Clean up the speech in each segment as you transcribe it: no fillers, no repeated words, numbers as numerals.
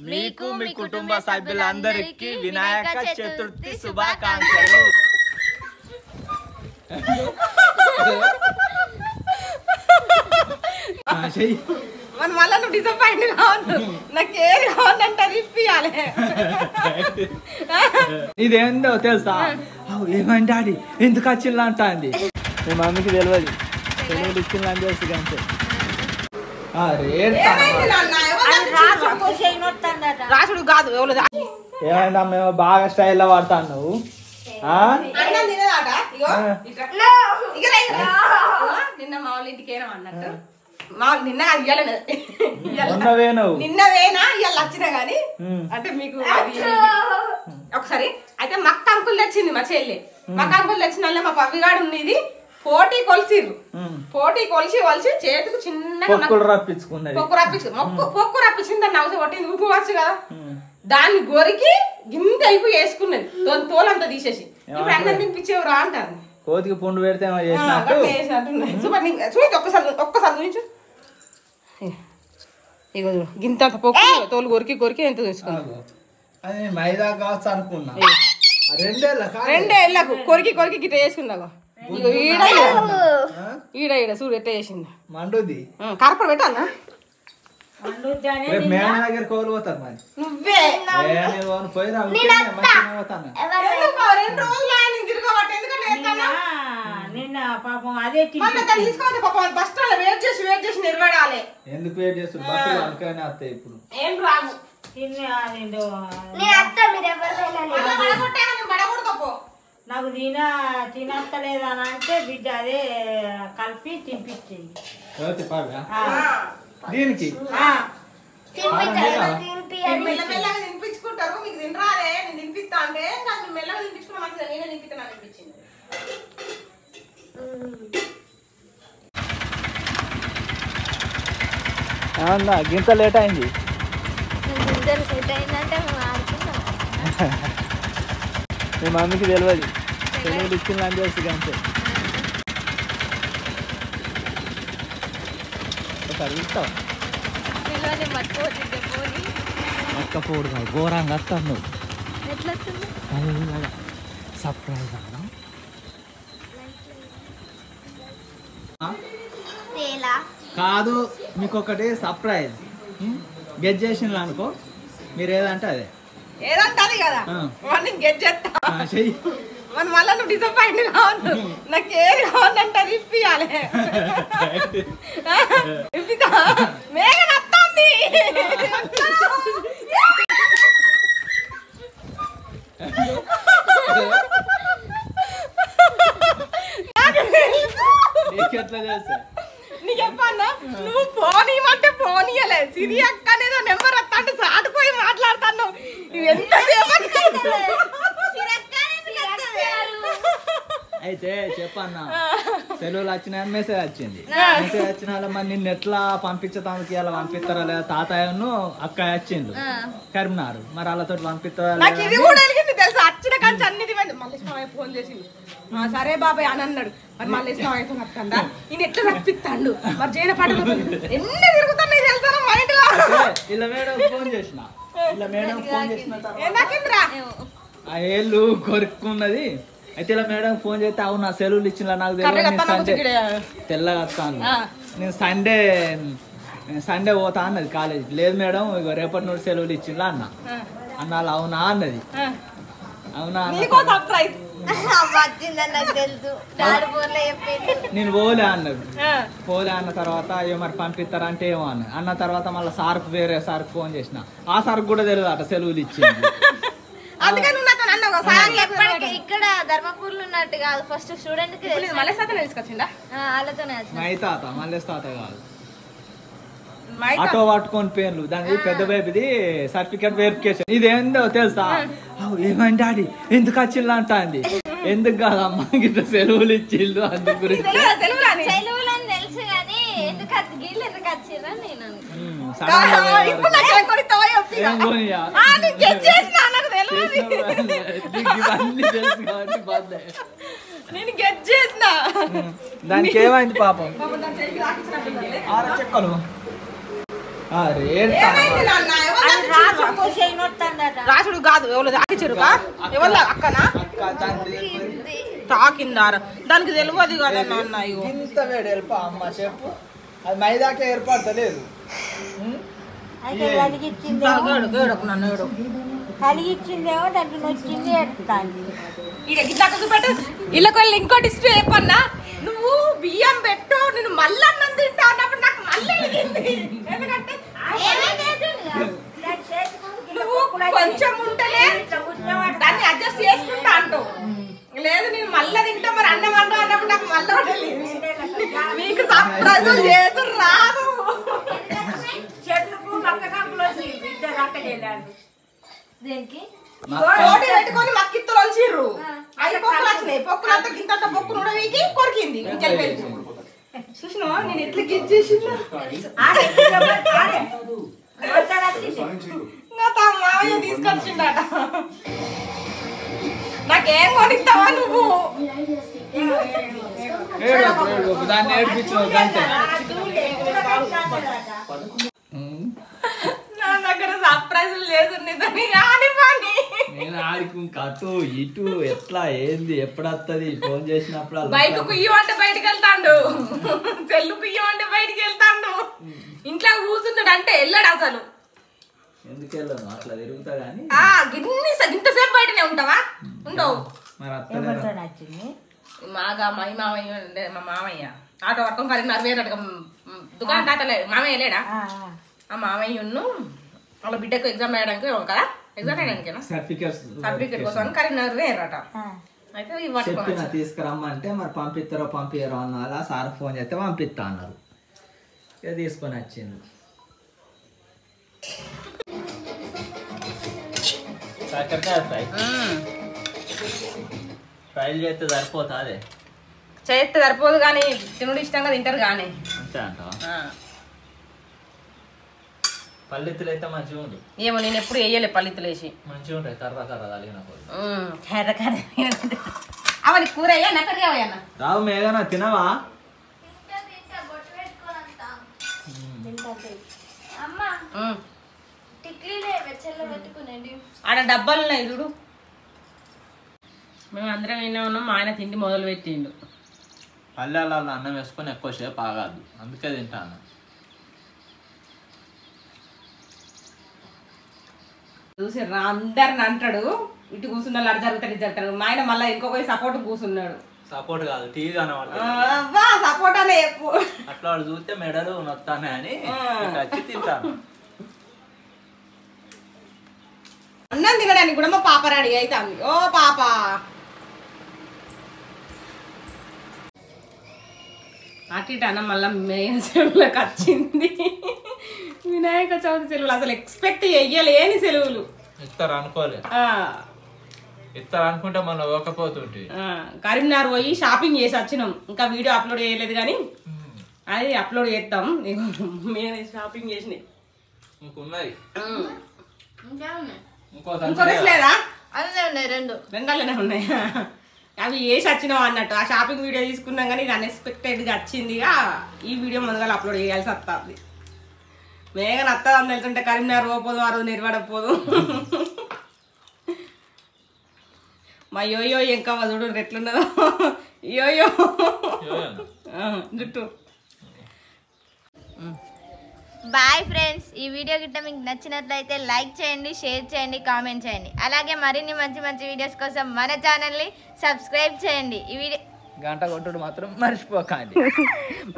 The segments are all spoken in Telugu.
మీకు మీ కుటుంబ సభ్యులందరికీ వినాయక చతుర్థి శుభాకాంక్షలు. మన మళ్ళా నువ్వు డిసప్పాయింట్ కావద్దు, నాకేది కావాలంటే అది ఇప్పియాలి. ఇదేందో తెలుసా? ఏమంటే ఆడి ఎందుకు వచ్చిందా అంటుంది. మీ మమ్మీకి తెలియదు, తెలుగులు ఇచ్చిందని తెలుసు అంతే. రాసుడు కాదు ఏమైందా? మేము బాగా స్టైల్లో వాడతాను. నువ్వు నిన్న మా వాళ్ళ ఇంటికి ఏనా అన్నట్టు నిన్న నిన్నవేనా ఇవాళ వచ్చినా గాని అంటే మీకు ఒకసారి అయితే మక్క అంకులు తెచ్చింది మా చెల్లి. మక్క అంకులు తెచ్చిన మా పవ్విగాడు ఉన్నది పోటీ కొలిసిర్రు. పోటీ కొలిసి చేతికి చిన్నగా పొక్కు రప్పించిందని నవ్వుతూ కొట్టింది ఊపువచ్చు కదా. దాన్ని గొరికి గింత అయిపో వేసుకున్నది, తోలంతా తీసేసి ఇప్పుడు అన్నం తినిపించేవరా అంటాను. కోతికి పుండు పెడితే చూడు ఒక్కసారి చూపించు. ఇగో గింత పొక్కు తోలు గొరికి ఎంత తీసుకున్నాను. మైదా కావచ్చు అనుకున్నా. రెండేళ్ళకు కొరికి గిట్ట చేసుకుందా. ఇగో ఈడ చూడు ఎట్ట చేసింది. మండుది కరపడ పెట్టాలా? మేడం దగ్గర కోలు పోతారు మరి. నువ్వే పోయిరా నిన్న పాపం అదే బస్ స్టాండ్ వెయిట్ చేసి నిలబడాలి. ఎందుకు వెయిట్ చేస్తారు? బస్సులు అనుకనే వస్తాయి. ఇప్పుడు ఏం రాము నాకు తినత్తలేదు అని అంటే బిడ్డ అదే కలిపి తినిపించింది. దీనికి మెల్లమెల్లగా తినిపించుకుంటారు. మీకు తినరాలే, నేను తినిపిస్తా అంటే మెల్లగా తినిపించుకున్నా మంచిది. నేనే తినిపిస్తాను అనిపించింది. అవునా? గింత లేట్ అయింది. మీ మమ్మీకి తెలియదు, తెలుగులు ఇచ్చిందని తెలుసు అంతే. మక్కపోడు కాదు, ఘోరంగా వస్తాను నువ్వు. సర్ప్రైజ్ కాదు, మీకు ఒకటి సర్ప్రైజ్. గెట్ చేసిన అనుకో, మీరు ఏదంటే అదే ఏదంటే కదా గెట్ చేస్తా. మన మళ్ళా నువ్వు డిసప్పాయింట్ కావద్దు, నాకేది కావాలంటే అది ఇప్పియాలి. ఇప్పితా మేఘ నత్తాంది. నీకు చెప్పన్నా, నువ్వు పోనీయమంటే పోనీయలే. సిరి అక్క అనేదో నెంబర్ వస్తా అంటే సాటిపోయి మాట్లాడతాను. ఎంతసేపు అయితే చెప్పన్నా, సెలవులు వచ్చిన మెసేజ్ వచ్చింది. మెసేజ్ వచ్చిన మరి నిన్ను ఎట్లా పంపించడానికి ఇలా పంపిస్తారా లేదా? తాతయ్యను అక్క వచ్చిండు కరీంనగర్, మరి వాళ్ళతో పంపిస్తారా? నాకు ఇది కూడా వెలిగింది తెలుసా. వచ్చిన కానీ అన్నిటి మల్లేశ్వరయ్య ఫోన్ చేసింది. సరే బాబాయ్ అని అన్నాడు. మరి మల్లేశ్వరయ్యతో వస్తుందా, ఈయన ఎట్లా రప్పిస్తాడు మరి జైన పాటలు ఎన్ని తిరుగుతున్నాయి తెలుసా మా ఇంట్లో. ఇలా మేడం ఫోన్ చేసిన, ఇలా మేడం ఫోన్ చేసిన ఆ ఏళ్ళు కొరుక్కున్నది. అయితే ఇలా మేడం ఫోన్ చేస్తే అవును నా సెలవులు ఇచ్చిన నాకు తెలియదు, తెల్లగా వస్తాను నేను సండే పోతా అన్నది కాలేజ్. లేదు మేడం ఇక రేపటి నుండి సెలవులు ఇచ్చిందా అన్న. అన్నాళ్ళు అవునా అన్నది. అవునా నేను పోలే అన్నది. పోలే అన్న తర్వాత మరి పంపిస్తారా అంటే ఏమో అన్నది. అన్న తర్వాత మళ్ళీ సార్కు వేరే సార్కు ఫోన్ చేసిన, ఆ సార్కు కూడా తెలియదు అట సెలవులు ఇచ్చింది. ఇక్కడ ధర్మపూర్లో ఉన్నట్టు కాదు, ఫస్ట్ స్టూడెంట్ కి తీసుకొచ్చిందా మైతాత మల్లేష్ తాత కాదు. ఆటో పట్టుకొని పేర్లు దాని పెద్ద బేబీది సర్టిఫికేట్ వెరిఫికేషన్. ఇదేందో తెలుసా? ఏమంటే ఆడి ఎందుకు వచ్చిందా అంటుంది. ఎందుకు కాదమ్మా గిట్ట సెలవులు ఇచ్చిళ్ళు అందు గురించి. తెలుసు కానీ ఎందుకు వచ్చిర్రా నేను దానికి ఏమైంది పాపం? చెక్కలు కాదు ఎవరు తాకిచ్చారుగా ఎవరు అక్కనా తాకిందారా దానికి తెలియదు కదా నాన్న ఇంత వేడి వెళ్ళిపో అమ్మ చెప్పు అది మైదాకే ఏర్పడతలేదు అయితే కలిగిచ్చిందేమో దాంట్లో నొచ్చింది ఎత్తాను ఇళ్ళకి వెళ్ళి ఇంకోటి ఇష్టం చెప్పన్నా నువ్వు బియ్యం పెట్టు నేను మళ్ళీ అన్నం తింటా అన్నప్పుడు నాకు మళ్ళీ ఎందుకంటే నువ్వు కొంచెం ఉంటేనే దాన్ని అడ్జస్ట్ చేసుకుంటా అంటావు లేదు నేను మళ్ళీ తింటా మరి అన్నం అన్నం అన్నప్పుడు నాకు మళ్ళీ మీకు సర్ప్రైజులు చేసు రాదు చెట్లకు పక్క కంపులు వచ్చి ఇద్దరు అక్క చెల్లారు దేనికి రోడ్డు పెట్టుకొని మక్కిత్తులు వలిసిర్రు అవి పొక్కులు వచ్చినాయి పొక్కులు అంతా గింత పొక్కు నుడవీకి కొరికింది ఇంకెళ్ళి చూసినావా నేను ఎట్లా గిచ్చేసిందా మావయ్య తీసుకొచ్చిండట నాకేం కొనిస్తావా నువ్వు దాన్ని ఏడిపించినావు అంతే నా దగ్గర సర్ప్రైజులు చేస్తున్నదని కానీ పని నేను ఆడికి కటు ఇటు ఎట్లా ఏంది ఎప్పుడు వస్తుంది ఫోన్ చేసినప్పుడు బైక్ కుయ్యమంటే బయటికి వెళ్తాడు సెల్లు కుయ్యమంటే బయటికి వెళ్తాడు ఇంట్లో కూర్చుంటాడు అంటే వెళ్ళాడు అసలు ఎందుకు వెళ్ళను అట్లా తిరుగుతా గానీ ఇంతసేపు బయటనే ఉంటావా ఉండవు మరి అత్తలేదు వచ్చింది మాగా మా మామయ్య మా మామయ్య ఆటో పట్టుకొని కరీంనగర్ వేరే దుకాణం తాతలే మామయ్య లేడా ఆ మామయ్యను వాళ్ళ బిడ్డకు ఎగ్జామ్ వేయడానికి కదా ఎగ్జామ్ వేయడానికేనా సర్టిఫికేట్ కోసం కరీంనగర్ వేయరట అయితే ఇవి చెప్పిన తీసుకురమ్మంటే మరి పంపిస్తారో పంపించారో అన్నారు ఆ సార్ ఫోన్ చేస్తే పంపిస్తా అన్నారు ఇక తీసుకొని వచ్చింది కాకరకాయ ఫ్రై ఫ్రైలు చేస్తే సరిపోతా అదే చేస్తే సరిపోదు కానీ తినుడు ఇష్టంగా తింటారు కానీ అంతే అంటావా పల్లెత్తులు అయితే మంచిగా ఉండు ఏమో నేను ఎప్పుడు వేయలే పల్లిత్తులు వేసి మంచిగా ఉంటాయి కర్ర కర్ర తగినప్పుడు కర్ర కర్ర అవని కూర అయ్యా నక్కడికి అవయ్యన్న రావు మేఘనా తినవా ఆడ డబ్బాలు ఉన్నాయి చూడు మేము అందరం వినే ఉన్నాం మా ఆయన తిండి మొదలు పెట్టిండు పల్లెల్లో అన్నం వేసుకొని ఎక్కువసేపు ఆగద్దు అందుకే తింటాను చూసి అందరిని అంటాడు ఇటు కూర్చున్న అటు జరుగుతాడు ఇటు జరుగుతాడు మా ఆయన మళ్ళీ ఇంకొక సపోర్ట్ కూర్చున్నాడు సపోర్ట్ కాదు టీవీ కనబడుతుంది సపోర్ట్ అనే అట్లా వాడు చూస్తే మెడలు నొత్తానే అని వచ్చి తింటాను అన్నం తినడానికి కూడా మా పాప రెడీ అవుతుంది ఓ పాప అటు ఇటు అన్న మళ్ళీ మేన సెలవులకు వచ్చింది వినాయక చవితి సెలవులు అసలు ఎక్స్పెక్ట్ చెయ్యలేని సెలవులు ఇస్తారు అనుకోలేదు ఇస్తారు అనుకుంటే మనం ఒకపోతుంటే కరీంనగర్ పోయి షాపింగ్ చేసి వచ్చినాం ఇంకా వీడియో అప్లోడ్ చేయలేదు కానీ అది అప్లోడ్ చేస్తాం మేము షాపింగ్ చేసినాయి ఇంకున్నాయి ఇంకో డ్రెస్ లేదా అన్నీ ఉన్నాయి రెండల్లనే ఉన్నాయి అవి వేసి వచ్చినాం అన్నట్టు ఆ షాపింగ్ వీడియో తీసుకున్నాం కానీ ఇది అన్ఎక్స్పెక్టెడ్గా వచ్చిందిగా ఈ వీడియో ముందుగా అప్లోడ్ చేయాల్సి వస్తుంది మేఘన వస్తుందని వెళ్తుంటే కరీంనగర్ పోదు ఆ రోజు నిర్వడపోదు మా యోయో ఇంకా చూడు ఎట్లున్నదో యోయో జుట్టు బాయ్ ఫ్రెండ్స్, ఈ వీడియో గిట్ట మీకు నచ్చినట్లయితే లైక్ చేయండి, షేర్ చేయండి, కామెంట్ చేయండి. అలాగే మరిన్ని మంచి మంచి వీడియోస్ కోసం మన ఛానల్ని సబ్స్క్రైబ్ చేయండి. ఈ వీడియో గంట కొట్టుడు మాత్రం మర్చిపోకండి.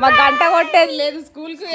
మా గంట కొట్టేది లేదు స్కూల్కి